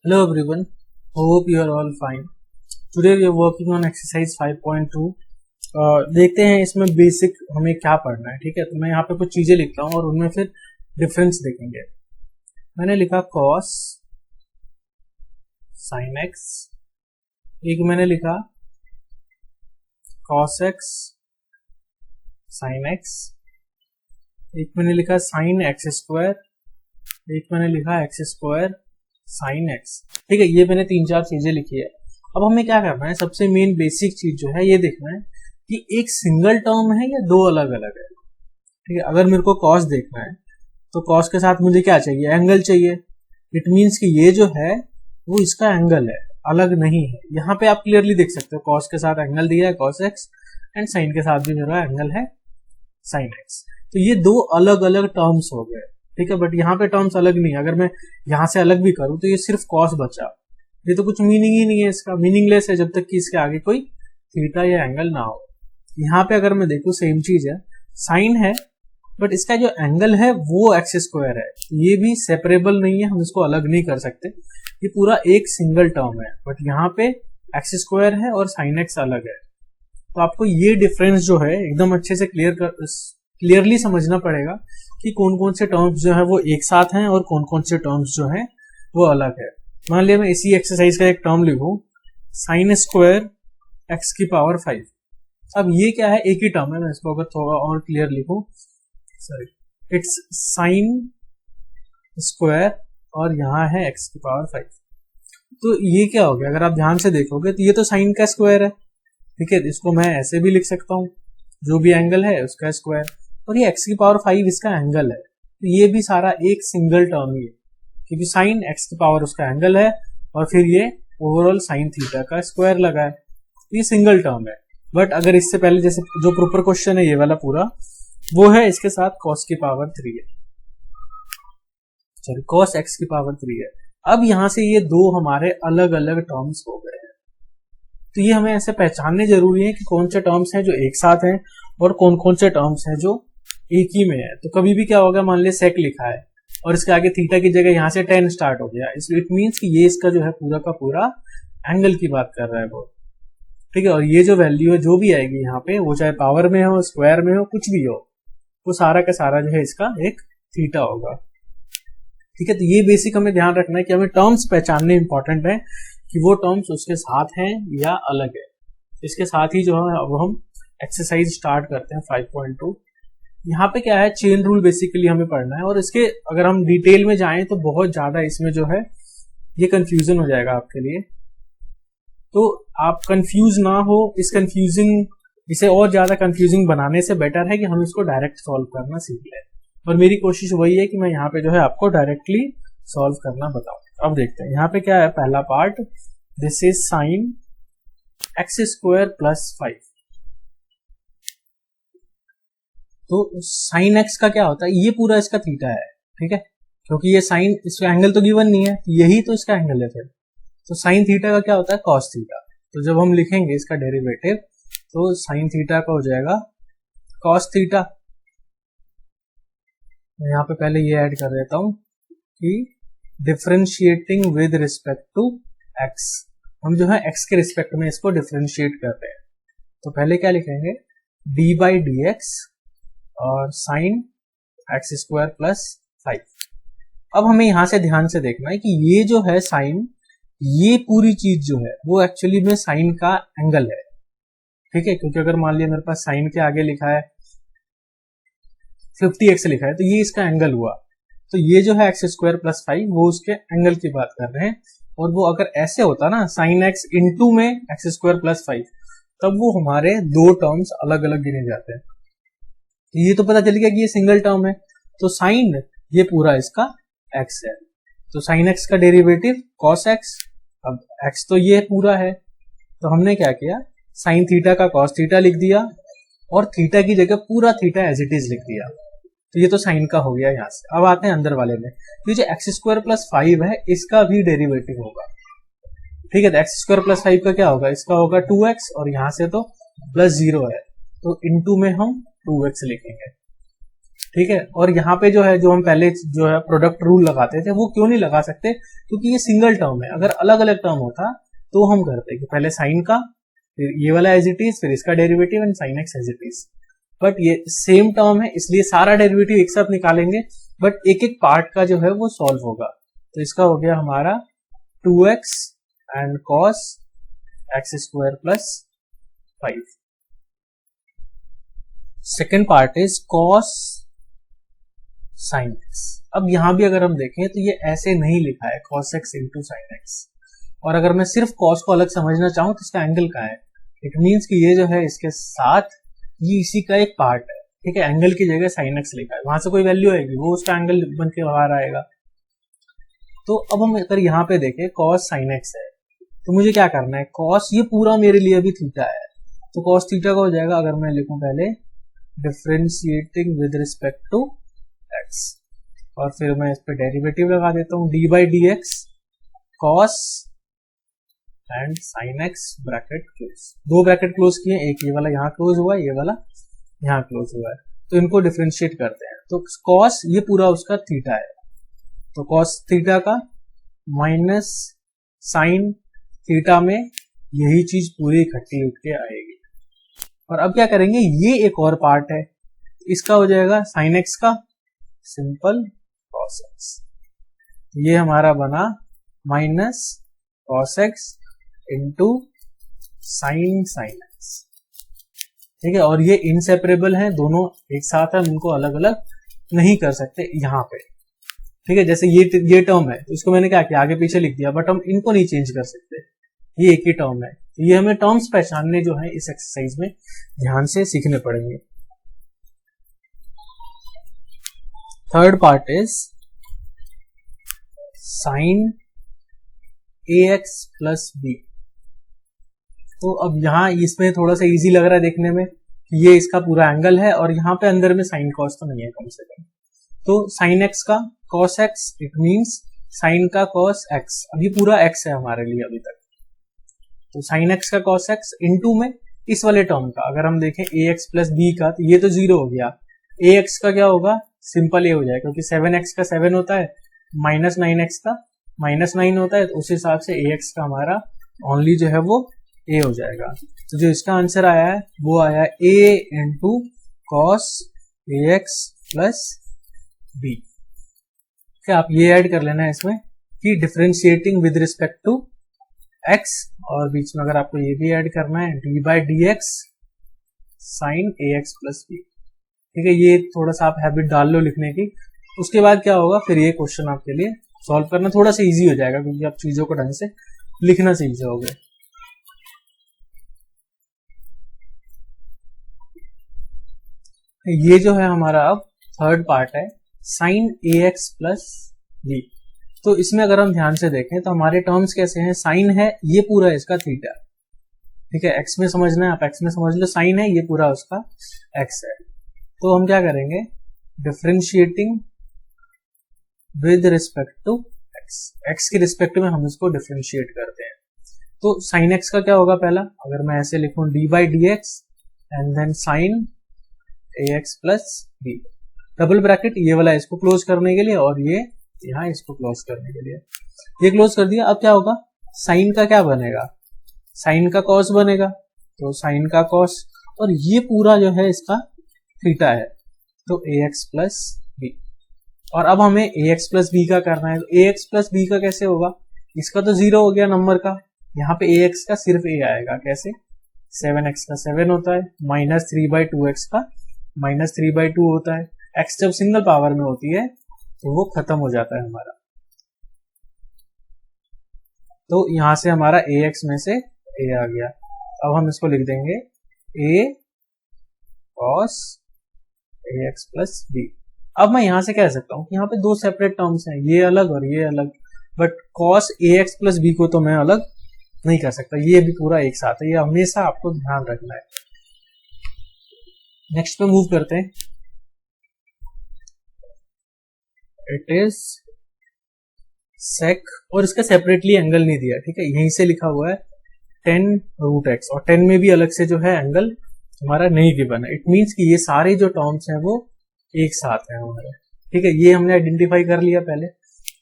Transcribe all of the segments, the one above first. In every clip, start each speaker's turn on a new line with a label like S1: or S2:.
S1: Hello everyone, hope you are all fine. Today we are working on exercise 5.2. देखते हैं इसमें basic हमें क्या पढ़ना है. ठीक है, तो मैं यहाँ पे कुछ चीजें लिखता हूँ और उनमें फिर डिफरेंस देखेंगे. मैंने लिखा cos sin x, एक मैंने लिखा cos x sin x, एक मैंने लिखा sin x स्क्वायर, एक मैंने लिखा x स्क्वायर sin x. ठीक है, ये मैंने 3-4 चीजें लिखी है. अब हमें क्या करना है, सबसे मेन बेसिक चीज जो है ये देखना है कि एक सिंगल टर्म है या दो अलग अलग है. ठीक है, अगर मेरे को कॉस देखना है तो कॉस के साथ मुझे क्या चाहिए, एंगल चाहिए. इट मीन्स कि ये जो है वो इसका एंगल है, अलग नहीं है. यहाँ पे आप क्लियरली देख सकते हो कॉस के साथ एंगल दिया है cos x एंड साइन के साथ भी मेरा एंगल है sin x. तो ये दो अलग अलग टर्म्स हो गए. ठीक है, बट यहाँ पे टर्म्स अलग नहीं है. अगर मैं यहाँ से अलग भी करूं तो ये सिर्फ कॉस बचा. ये तो कुछ मीनिंग ही नहीं है, इसका मीनिंगलेस है जब तक कि इसके आगे कोई थीटा या एंगल ना हो. यहाँ पे अगर मैं देखूं सेम चीज है, साइन है बट इसका जो एंगल है वो एक्स स्क्वायर है. ये भी सेपरेबल नहीं है, हम इसको अलग नहीं कर सकते. ये पूरा एक सिंगल टर्म है, बट यहाँ पे एक्स स्क्वायर है और साइन एक्स अलग है. तो आपको ये डिफरेंस जो है एकदम अच्छे से क्लियरली समझना पड़ेगा कि कौन कौन से टर्म्स जो है वो एक साथ हैं और कौन कौन से टर्म्स जो है वो अलग है. मान लिया मैं इसी एक्सरसाइज का एक टर्म लिखूं, साइन स्क्वायर एक्स की पावर 5. अब ये क्या है, एक ही टर्म है. मैं इसको अगर थोड़ा और क्लियर लिखूं, सॉरी, इट्स साइन स्क्वायर और यहाँ है एक्स की पावर 5. तो ये क्या हो गया, अगर आप ध्यान से देखोगे तो ये तो साइन का स्क्वायर है. ठीक है, इसको मैं ऐसे भी लिख सकता हूँ, जो भी एंगल है उसका स्क्वायर, और ये एक्स की पावर 5 इसका एंगल है. तो ये भी सारा एक सिंगल टर्म ही है, क्योंकि साइन एक्स की पावर उसका एंगल है और फिर ये ओवरऑल साइन थीटा का स्क्वायर लगा है. ये सिंगल टर्म है. बट अगर इससे पहले जैसे जो प्रॉपर क्वेश्चन है ये वाला पूरा, वो है इसके साथ cos की पावर 3 है, सॉरी cos x की पावर 3 है. अब यहां से ये दो हमारे अलग अलग टर्म्स हो गए हैं. तो ये हमें ऐसे पहचानने जरूरी है कि कौन से टर्म्स हैं जो एक साथ हैं और कौन कौन से टर्म्स हैं जो एक ही में है. तो कभी भी क्या होगा, मान लिया सेक लिखा है और इसके आगे थीटा की जगह यहाँ से 10 स्टार्ट हो गया, इसलिए इट मीन्स कि ये इसका जो है पूरा का पूरा एंगल की बात कर रहा है वो. ठीक है, और ये जो वैल्यू है जो भी आएगी यहाँ पे, वो चाहे पावर में हो, स्क्वायर में हो, कुछ भी हो, वो सारा का सारा जो है इसका एक थीटा होगा. ठीक है, तो ये बेसिक हमें ध्यान रखना है कि हमें टर्म्स पहचानने इंपॉर्टेंट है कि वो टर्म्स उसके साथ हैं या अलग है. इसके साथ ही जो है अब हम एक्सरसाइज स्टार्ट करते हैं 5.2. यहाँ पे क्या है, चेन रूल बेसिकली हमें पढ़ना है, और इसके अगर हम डिटेल में जाएं तो बहुत ज्यादा इसमें जो है ये कंफ्यूजन हो जाएगा आपके लिए. तो आप कंफ्यूज ना हो, इसे और ज्यादा कंफ्यूजिंग बनाने से बेटर है कि हम इसको डायरेक्ट सॉल्व करना सीख लें. और मेरी कोशिश वही है कि मैं यहाँ पे जो है आपको डायरेक्टली सॉल्व करना बताऊं. अब देखते हैं यहाँ पे क्या है. पहला part, this is sine x square plus 5. तो साइन एक्स का क्या होता है, ये पूरा इसका थीटा है. ठीक है, क्योंकि ये साइन, इसका एंगल तो गिवन नहीं है, यही तो इसका एंगल है. फिर तो साइन थीटा का क्या होता है, कॉस थीटा. तो जब हम लिखेंगे इसका डेरिवेटिव तो साइन थीटा का हो जाएगा कॉस थीटा. यहाँ पे पहले ये ऐड कर देता हूं कि differentiating with respect to x, हम जो है एक्स के रिस्पेक्ट में इसको डिफरेंशिएट कर रहे हैं. तो पहले क्या लिखेंगे, डी बाई डी एक्स और साइन एक्स स्क्वायर प्लस 5. अब हमें यहां से ध्यान से देखना है कि ये जो है साइन, ये पूरी चीज जो है वो एक्चुअली में साइन का एंगल है. ठीक है, क्योंकि अगर मान लिया मेरे पास साइन के आगे लिखा है 50x लिखा है, तो ये इसका एंगल हुआ. तो ये जो है एक्स स्क्वायर प्लस 5 वो उसके एंगल की बात कर रहे हैं. और वो अगर ऐसे होता ना, साइन एक्स इंटू में एक्स स्क्वायर प्लस 5, तब वो हमारे दो टर्म्स अलग अलग गिने जाते हैं. ये तो पता चल गया कि ये सिंगल टर्म है. तो साइन ये पूरा इसका एक्स है, तो साइन एक्स का डेरिवेटिव कॉस एक्स. अब एक्स तो ये पूरा है, तो हमने क्या किया, साइन थीटा का कॉस थीटा लिख दिया और थीटा की जगह पूरा थीटा एज इट इज लिख दिया. तो ये तो साइन का हो गया यहाँ से. अब आते हैं अंदर वाले में, ये जो एक्स स्क्वायर प्लस 5 है इसका भी डेरिवेटिव होगा. ठीक है, तो एक्स स्क्वायर प्लस 5 का क्या होगा, इसका होगा 2x, और यहाँ से तो प्लस 0 है, तो इनटू में हम 2x लिखेंगे. ठीक है। और यहाँ पे जो है, जो हम पहले जो है प्रोडक्ट रूल लगाते थे, वो क्यों नहीं लगा सकते, क्योंकि ये सिंगल टर्म है। अगर अलग अलग टर्म होता तो हम करते कि पहले साइन का, फिर ये वाला एज इट इज, फिर इसका derivative and sine x as it is. But ये सेम टर्म है, इसलिए सारा डेरिवेटिव एक साथ निकालेंगे, बट एक एक पार्ट का जो है वो सॉल्व होगा। तो इसका हो गया हमारा 2x and cos x square plus 5। Second part is cos sin x। अब यहां भी अगर हम देखें तो ये ऐसे नहीं लिखा है cos x into sine x. और अगर मैं सिर्फ cos को अलग समझना चाहूं तो इसका एंगल कहाँ है, इट मीन्स कि ये जो है इसके साथ ये इसी का एक पार्ट है, ठीक है। एंगल की जगह साइन एक्स लिखा है, वहां से कोई वैल्यू आएगी वो उसका एंगल बन के बाहर आएगा। तो अब हम अगर यहाँ पे देखें cos sin x है, तो मुझे क्या करना है, cos ये पूरा मेरे लिए अभी थीटा है, तो cos थीटा का हो जाएगा, अगर मैं लिखूं पहले differentiating with respect to x, और फिर मैं इस पे डेरिवेटिव लगा देता हूं D by d x cos and sin x bracket close. दो ब्रैकेट क्लोज किए, एक ये वाला यहाँ क्लोज हुआ है, ये वाला यहाँ क्लोज हुआ है, तो इनको डिफरेंशिएट करते हैं। तो cos ये पूरा उसका थीटा है, तो cos थीटा का माइनस साइन थीटा में यही चीज पूरी इकट्ठी उठ के आएगी। और अब क्या करेंगे, ये एक और पार्ट है, इसका हो जाएगा साइन एक्स का सिंपल cos x। ये हमारा बना minus cos x into sine x, ठीक है। और ये इनसेपरेबल है, दोनों एक साथ है, हम इनको अलग अलग नहीं कर सकते यहाँ पे, ठीक है। जैसे ये टर्म है, तो इसको मैंने क्या किया, आगे पीछे लिख दिया, बट हम इनको नहीं चेंज कर सकते, ये एक ही टर्म है। तो ये हमें टर्म्स पहचानने जो है इस एक्सरसाइज में ध्यान से सीखने पड़ेंगे। Third part is sine ax plus b. तो अब यहाँ इसमें थोड़ा सा इजी लग रहा है देखने में कि ये इसका पूरा एंगल है, और यहाँ पे अंदर में साइन कॉस तो नहीं है कम से कम। तो साइन एक्स का cos x, it means sign का cos x, अभी पूरा x है हमारे लिए अभी तक। तो साइन एक्स का cos x इंटू में इस वाले टर्म का, अगर हम देखें ax प्लस b का, तो ये तो 0 हो गया। ax का क्या होगा, सिंपल ये हो जाएगा, क्योंकि 7x का 7 होता है, माइनस 9x का माइनस 9 होता है, तो उस हिसाब से ax का हमारा ओनली जो है वो a हो जाएगा। तो जो इसका आंसर आया है वो आया a into cos ax plus b। क्या आप ये ऐड कर लेना है इसमें कि differentiating with respect to x, और बीच में अगर आपको ये भी ऐड करना है d by d x sine ax plus b, ठीक है। ये थोड़ा सा आप हैबिट डाल लो लिखने की, उसके बाद क्या होगा, फिर ये क्वेश्चन आपके लिए सॉल्व करना थोड़ा सा इजी हो जाएगा, क्योंकि आप चीजों को ढंग से लिखना सीख जाओगे। ये जो है हमारा अब थर्ड पार्ट है साइन ax प्लस b। तो इसमें अगर हम ध्यान से देखें तो हमारे टर्म्स कैसे हैं, साइन है, ये पूरा इसका थीटा, ठीक है। x में समझना है, आप x में समझ लो, साइन है, ये पूरा उसका x है। तो हम क्या करेंगे, differentiating with respect to x के रिस्पेक्ट में हम इसको डिफरेंशिएट करते हैं। तो साइन x का क्या होगा, पहला अगर मैं ऐसे लिखूं d by d x and then sine ax plus b, double bracket ये वाला इसको क्लोज करने के लिए, और ये यहाँ इसको क्लोज करने के लिए, ये क्लोज कर दिया। अब क्या होगा, साइन का क्या बनेगा, साइन का कॉस बनेगा, तो साइन का कॉस, और ये पूरा जो है इसका थीटा है, तो ax प्लस b। और अब हमें ax प्लस b का करना है, तो ax प्लस b का कैसे होगा, इसका तो 0 हो गया नंबर का, यहाँ पे ax का सिर्फ a आएगा, कैसे, 7x का 7 होता है, माइनस 3/2x का माइनस 3/2 होता है। x जब सिंगल पावर में होती है तो वो खत्म हो जाता है हमारा, तो यहां से हमारा ax में से a आ गया। अब हम इसको लिख देंगे a cos ax plus b। अब मैं यहां से कह सकता हूं कि यहाँ पे दो सेपरेट टर्म्स हैं, ये अलग और ये अलग, but cos ax plus b को तो मैं अलग नहीं कर सकता, ये भी पूरा एक साथ है, ये हमेशा आपको ध्यान रखना है। नेक्स्ट पे मूव करते हैं, इट इज sec, और इसका सेपरेटली एंगल नहीं दिया, ठीक है, यहीं से लिखा हुआ है tan रूट x, और 10 में भी अलग से जो है एंगल हमारा नहीं गिवन है। इट मींस कि ये सारे जो टर्म्स हैं वो एक साथ है हमारे। ठीक है, ये हमने आइडेंटिफाई कर लिया पहले।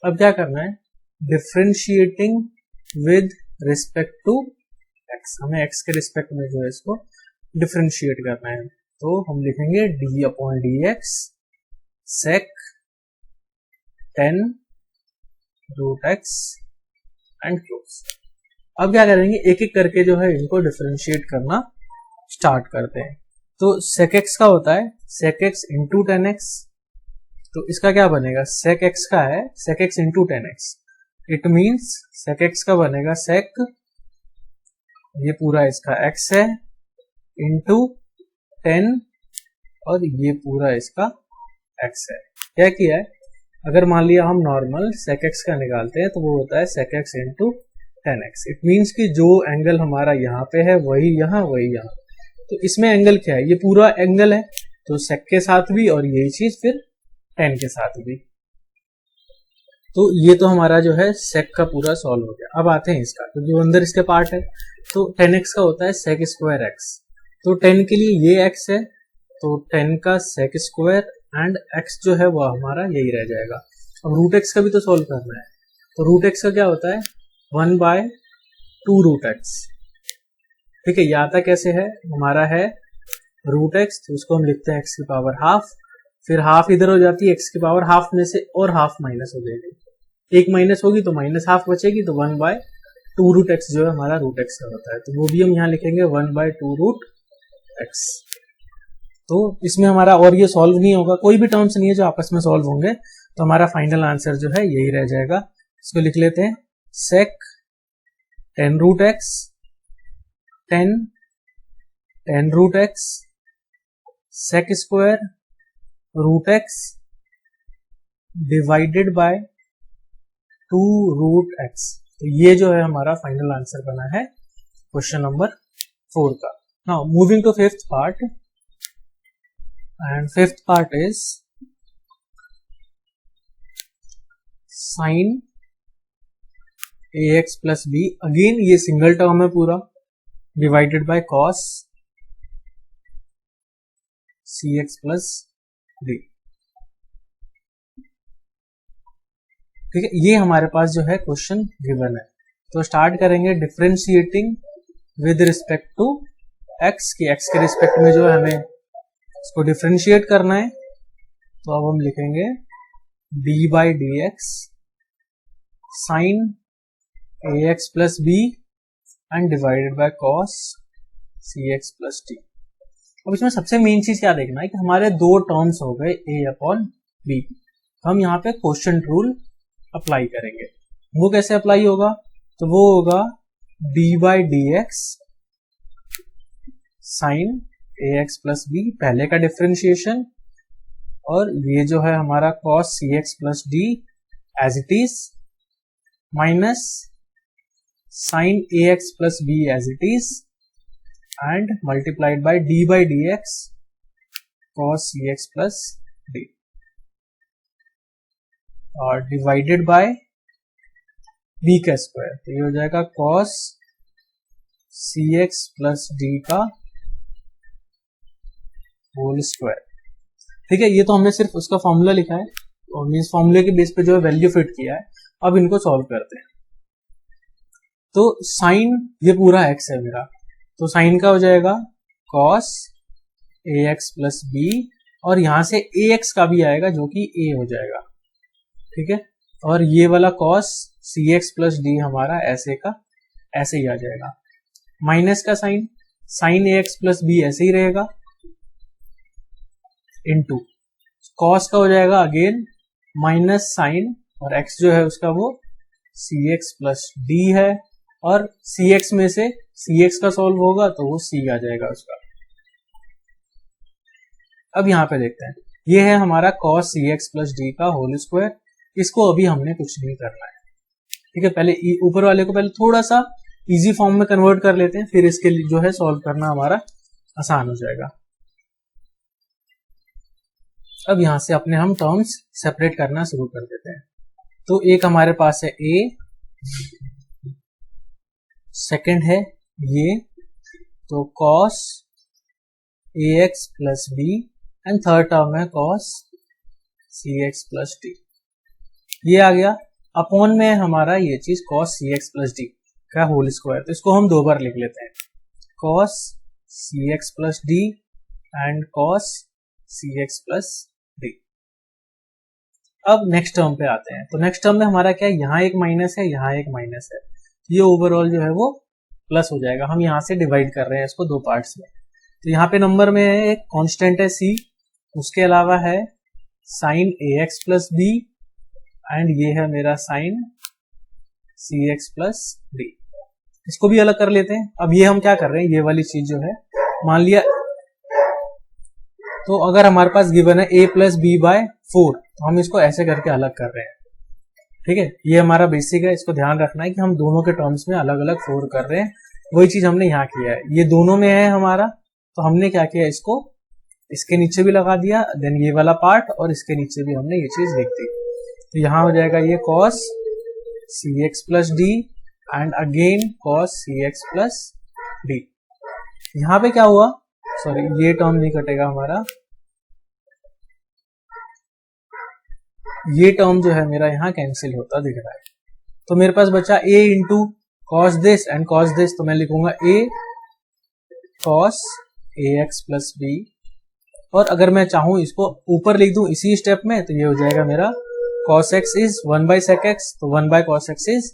S1: अब क्या करना है, differentiating with respect to x, हमें एक्स के रिस्पेक्ट में जो है इसको डिफ्रेंशिएट करना है। तो हम लिखेंगे d upon d x sec 10 root x and close. अब क्या करेंगे, एक एक करके जो है इनको डिफ्रेंशिएट करना स्टार्ट करते हैं। तो sec x का होता है sec x इंटू 10x, तो इसका क्या बनेगा, sec x का है sec x into 10x, it means sec x का बनेगा sec, ये पूरा इसका x है इंटू 10 और ये पूरा इसका x है। क्या किया है, अगर मान लिया हम नॉर्मल sec x का निकालते हैं तो वो होता है sec x into 10x, it means कि जो एंगल हमारा यहाँ पे है वही यहाँ वही यहाँ। तो इसमें एंगल क्या है, ये पूरा एंगल है, तो sec के साथ भी और यही चीज फिर 10 के साथ भी। तो ये तो हमारा जो है sec का पूरा सॉल्व हो गया। अब आते हैं इसका, क्योंकि तो अंदर इसके पार्ट है। तो 10x का होता है sec स्क्वायर x, तो 10 के लिए ये x है, तो 10 का sec स्क्वायर एंड x जो है वो हमारा यही रह जाएगा। अब रूट x का भी तो सॉल्व करना है, तो रूट x का क्या होता है 1/2 रूट x। ठीक है, ये आता कैसे है, हमारा है रूट एक्स, तो उसको हम लिखते हैं एक्स की पावर हाफ, फिर हाफ इधर हो जाती है एक्स की पावर हाफ में से और हाफ माइनस हो जाएगी, एक माइनस होगी तो माइनस हाफ बचेगी, तो 1/2 रूट एक्स जो है हमारा रूट एक्स का होता है, तो वो भी हम यहाँ लिखेंगे 1/2 रूट एक्स। तो इसमें हमारा और ये सॉल्व नहीं होगा, कोई भी टर्म्स नहीं है जो आपस में सॉल्व होंगे, तो हमारा फाइनल आंसर जो है यही रह जाएगा। इसको लिख लेते हैं sec 10 root x 10 root x sec square root x divided by 2 root x. तो ये जो है हमारा फाइनल आंसर बना है क्वेश्चन नंबर 4 का। Now moving to fifth part, and fifth part is sine ax plus b, again ये single term है पूरा, divided by cos cx plus d. ठीक है, ये हमारे पास जो है क्वेश्चन गिवन है। तो स्टार्ट करेंगे differentiating with respect to x, की x के रिस्पेक्ट में जो है हमें इसको डिफरेंशिएट करना है। तो अब हम लिखेंगे d by d x sine ax plus b and divided by cos cx plus d. अब इसमें सबसे मेन चीज क्या देखना है कि हमारे दो टर्म्स हो गए a अपॉन b, हम यहाँ पे क्वोशिएंट रूल अप्लाई करेंगे। वो कैसे अप्लाई होगा, तो वो होगा d by d x sine ax plus b, पहले का डिफरेंशिएशन, और ये जो है हमारा cos cx plus d as it is, minus sine ax plus b as it is, and multiplied by d by d x cos cx plus d, और divided by b का square, तो ये हो जाएगा cos cx प्लस डी का whole square. ठीक है, ये तो हमने सिर्फ उसका फॉर्मूला लिखा है और मींस फॉर्मूले के बेस पे जो है वैल्यू फिट किया है। अब इनको सॉल्व करते हैं। तो साइन ये पूरा x है मेरा, तो साइन का हो जाएगा cos ax प्लस बी, और यहां से ax का भी आएगा जो कि a हो जाएगा। ठीक है, और ये वाला cos cx प्लस डी हमारा ऐसे का ऐसे ही आ जाएगा, माइनस का sine sine ax plus b ऐसे ही रहेगा, इनटू cos का हो जाएगा अगेन माइनस साइन, और x जो है उसका वो cx प्लस डी है, और cx में से cx का सॉल्व होगा तो वो c आ जाएगा उसका। अब यहां पे देखते हैं, ये है हमारा cos cx प्लस डी का होल स्क्वायर, इसको अभी हमने कुछ नहीं करना है। ठीक है, पहले ऊपर वाले को पहले थोड़ा सा इजी फॉर्म में कन्वर्ट कर लेते हैं, फिर इसके लिए जो है सॉल्व करना हमारा आसान हो जाएगा। अब यहां से अपने हम टर्म्स सेपरेट करना शुरू कर देते हैं। तो एक हमारे पास है a, सेकंड है ये, तो cos ax plus b and third term है cos c x plus d, ये आ गया। अपॉन में हमारा ये चीज cos c x plus d का होल स्क्वायर, तो इसको हम 2 बार लिख लेते हैं, cos c x plus d and cos c x plus d. अब नेक्स्ट टर्म पे आते हैं, तो नेक्स्ट टर्म में हमारा क्या है, यहाँ एक माइनस है, यहाँ एक माइनस है, ये ओवरऑल जो है वो प्लस हो जाएगा। हम यहाँ से डिवाइड कर रहे हैं इसको 2 पार्ट्स में, तो यहाँ पे नंबर में एक कांस्टेंट है c, उसके अलावा है sine a x plus b and ये है मेरा sine c x plus d. इसको भी अलग कर लेते हैं। अब ये हम क्या कर रहे हैं, ये वाली चीज जो है, मान लिया तो अगर हमारे पास गिवन है a प्लस बी बाय 4, तो हम इसको ऐसे करके अलग कर रहे हैं, ठीक है। ये हमारा बेसिक है, इसको ध्यान रखना है कि हम दोनों के टर्म्स में अलग अलग 4 कर रहे हैं। वही चीज हमने यहाँ किया है, ये दोनों में है हमारा, तो हमने क्या किया, इसको इसके नीचे भी लगा दिया, देन ये वाला पार्ट और इसके नीचे भी हमने ये चीज लिख दी। तो यहाँ हो जाएगा ये cos c x plus d and again cos c x plus d. यहाँ पे क्या हुआ, सॉरी ये टर्म नहीं कटेगा हमारा, ये टर्म जो है मेरा यहाँ कैंसिल होता दिख रहा है। तो मेरे पास बचा a into cos this and cos this, तो मैं लिखूंगा a cos a x plus b, और अगर मैं चाहूं इसको ऊपर लिख दूं इसी स्टेप में, तो ये हो जाएगा मेरा cos x is 1 by sec x, तो 1 by cos x is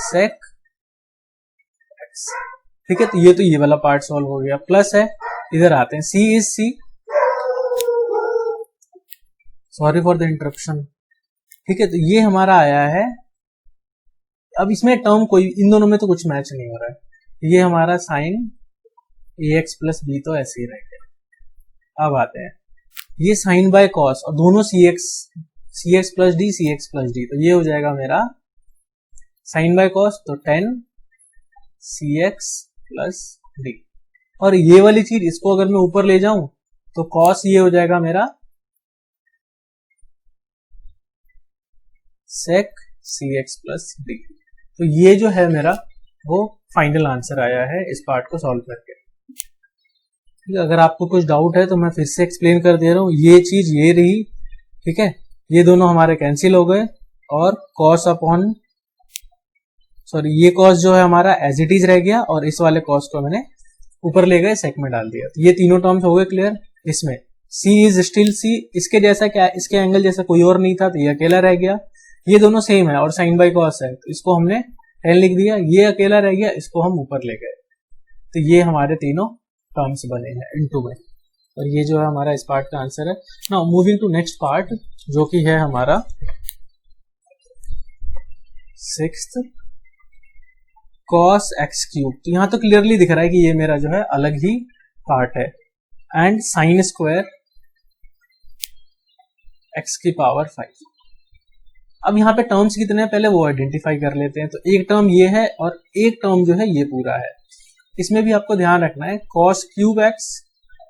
S1: sec x, ठीक है। तो ये वाला पार्ट सॉल्व हो गया। प्लस है, इधर आते हैं, c is c, sorry for the interruption, ठीक है। तो ये हमारा आया है, अब इसमें टर्म कोई, इन दोनों में तो कुछ मैच नहीं हो रहा है, ये हमारा sign a x plus b तो ऐसे ही रहेगा। अब आते हैं, ये साइन बाय कॉस और दोनों सी एक्स प्लस डी, सी एक्स प्लस डी, तो ये हो जाएगा मेरा साइन बाय कॉस, तो 10 सी एक्स प्लस डी। और ये वाली चीज, इसको अगर मैं ऊपर ले जाऊं तो कॉस ये हो जाएगा मेरा सेक सी एक्स प्लस डी। तो ये जो है मेरा वो फाइनल आंसर आया है इस पार्ट को सॉल्व करके। अगर आपको कुछ डाउट है तो मैं फिर से एक्सप्लेन कर दे रहा हूं, ये चीज ये रही, ठीक है। ये दोनों हमारे कैंसिल हो गए और कॉस अपॉन, सॉरी ये कॉस जो है हमारा एज इट इज रह गया और इस वाले कॉस को मैंने ऊपर ले गए सेक में डाल दिया। तो ये तीनों टर्म्स हो गए क्लियर। इसमें c इज स्टिल c, इसके जैसा क्या, इसके एंगल जैसा कोई और नहीं था, तो ये अकेला रह गया। ये दोनों सेम है और साइन बाई कॉस है, तो इसको हमने 10 लिख दिया, ये अकेला रह गया, इसको हम ऊपर ले गए। तो ये हमारे तीनों टर्म्स बने हैं इनटू में, और ये जो है हमारा इस पार्ट का आंसर है। Now moving to next part जो कि है हमारा 6th cos x क्यूब। तो यहां तो क्लियरली दिख रहा है कि ये मेरा जो है अलग ही पार्ट है, एंड साइन स्क्वायर x की पावर 5। अब यहाँ पे टर्म्स कितने हैं पहले वो आइडेंटिफाई कर लेते हैं। तो एक टर्म ये है और एक टर्म जो है ये पूरा है। इसमें भी आपको ध्यान रखना है cos cube x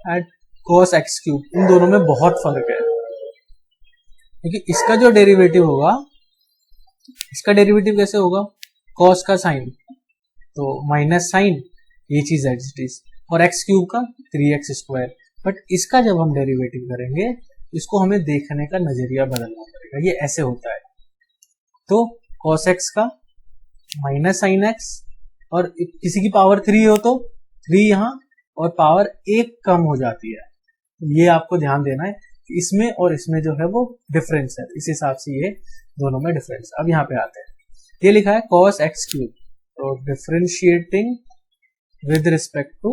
S1: and cos x cube, इन दोनों में बहुत फर्क है, क्योंकि इसका जो डेरिवेटिव होगा, इसका डेरिवेटिव कैसे होगा, cos का साइन तो माइनस साइन, ये चीज एग्जिट, और x क्यूब का 3x स्क्वायर। बट इसका जब हम डेरिवेटिव करेंगे इसको हमें देखने का नजरिया बदलना पड़ेगा, ये ऐसे होता है। तो cos x का माइनस साइन x, और किसी की पावर 3 हो तो 3 यहाँ और पावर 1 कम हो जाती है। ये आपको ध्यान देना है कि इसमें और इसमें जो है वो डिफरेंस है, इस हिसाब से ये दोनों में डिफरेंस। अब यहाँ पे आते हैं, ये लिखा है cos x क्यूब, तो differentiating with respect to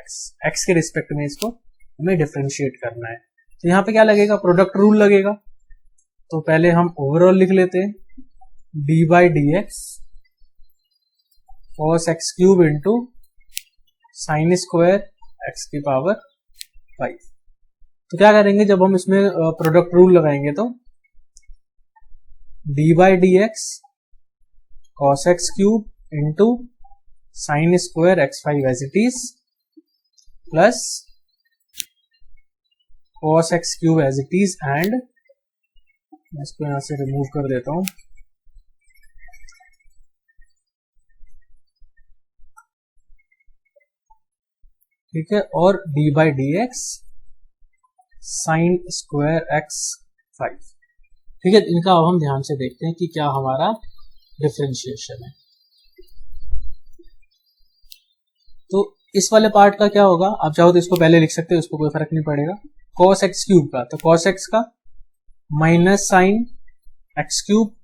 S1: x के रिस्पेक्ट में इसको हमें डिफरेंशिएट करना है। तो यहाँ पे क्या लगेगा, प्रोडक्ट रूल लगेगा। तो पहले हम ओवरऑल लिख लेते हैं, D by d x cos x cube into sine square x की पावर 5। तो क्या करेंगे, जब हम इसमें प्रोडक्ट रूल लगाएंगे तो d by d x cos x cube into sine square x5 as it is plus cos x cube as it is, and मैं इसको यहां से रिमूव कर देता हूं, ठीक है, और d by d x sine square x 5। ठीक है, इनका अब हम ध्यान से देखते हैं कि क्या हमारा डिफरेंशिएशन है। तो इस वाले पार्ट का क्या होगा, आप चाहो तो इसको पहले लिख सकते हो, इसको कोई फर्क नहीं पड़ेगा। कॉस एक्स क्यूब का, तो कॉस एक्स का minus sine x cube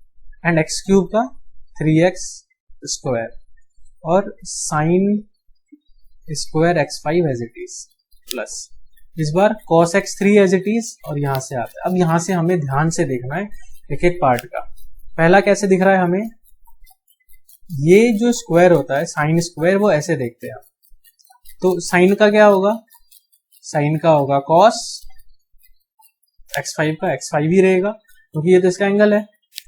S1: and x cube का 3x स्क्वायर और sine square x5 as it is plus इस बार cos x3 as it is, और यहां से आता है। अब यहां से हमें ध्यान से देखना है एक एक पार्ट का। पहला कैसे दिख रहा है हमें, ये जो स्क्वायर होता है साइन स्क्वायर वो ऐसे देखते हैं। तो साइन का क्या होगा, साइन का होगा cos x5 का x5 ही रहेगा क्योंकि ये तो इसका एंगल है,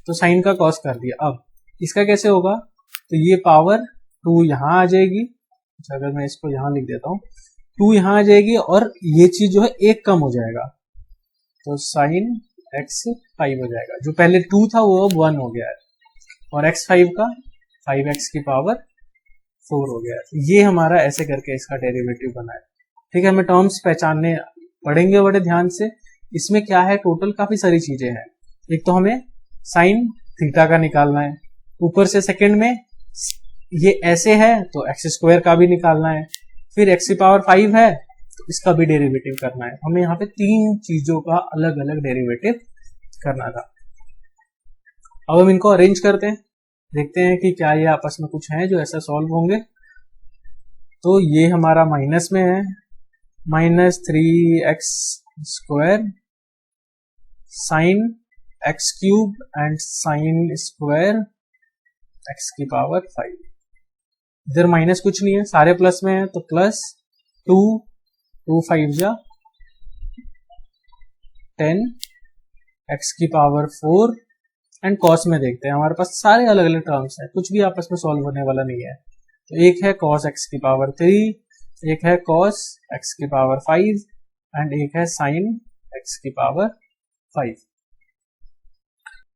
S1: तो साइन का cos कर दिया। अब इसका कैसे होगा, तो ये पावर 2 यहां आ जाएगी। अगर मैं इसको यहां लिख देता हूं, 2 यहां आ जाएगी और ये चीज जो है एक कम हो जाएगा, तो साइन x5 हो जाएगा। जो पहले 2 था वो अब 1 हो गया है और x5 का 5x की पावर 4 हो गया है। ये हमारा ऐसे करके इसका डेरिवेटिव बना है। ठीक है, हमें टर्म्स पहचानने पड़ेंगे बड़े ध्यान से। इसमें क्या है, टोटल काफी सारी चीजें हैं। एक तो हमें साइन थीटा का निकालना है, ऊपर से सेकंड में ये ऐसे है तो एक्स स्क्वायर का भी निकालना है, फिर एक्स की पावर 5 है तो इसका भी डेरिवेटिव करना है। हमें यहाँ पे 3 चीजों का अलग अलग डेरिवेटिव करना था। अब हम इनको अरेंज करते हैं, देखते हैं कि क्या ये आपस में कुछ है जो ऐसा सॉल्व होंगे। तो ये हमारा माइनस में है, -3x square sine x cube and sine square x की पावर 5। इधर माइनस कुछ नहीं है, सारे प्लस में है, तो प्लस 2 5 जा 10 एक्स की पावर 4 एंड कॉस में देखते हैं। हमारे पास सारे अलग अलग टर्म्स हैं, कुछ भी आपस में सॉल्व होने वाला नहीं है। तो एक है कॉस एक्स की पावर 3, एक है कॉस एक्स की पावर 5 एंड एक है साइन एक्स की पावर 5।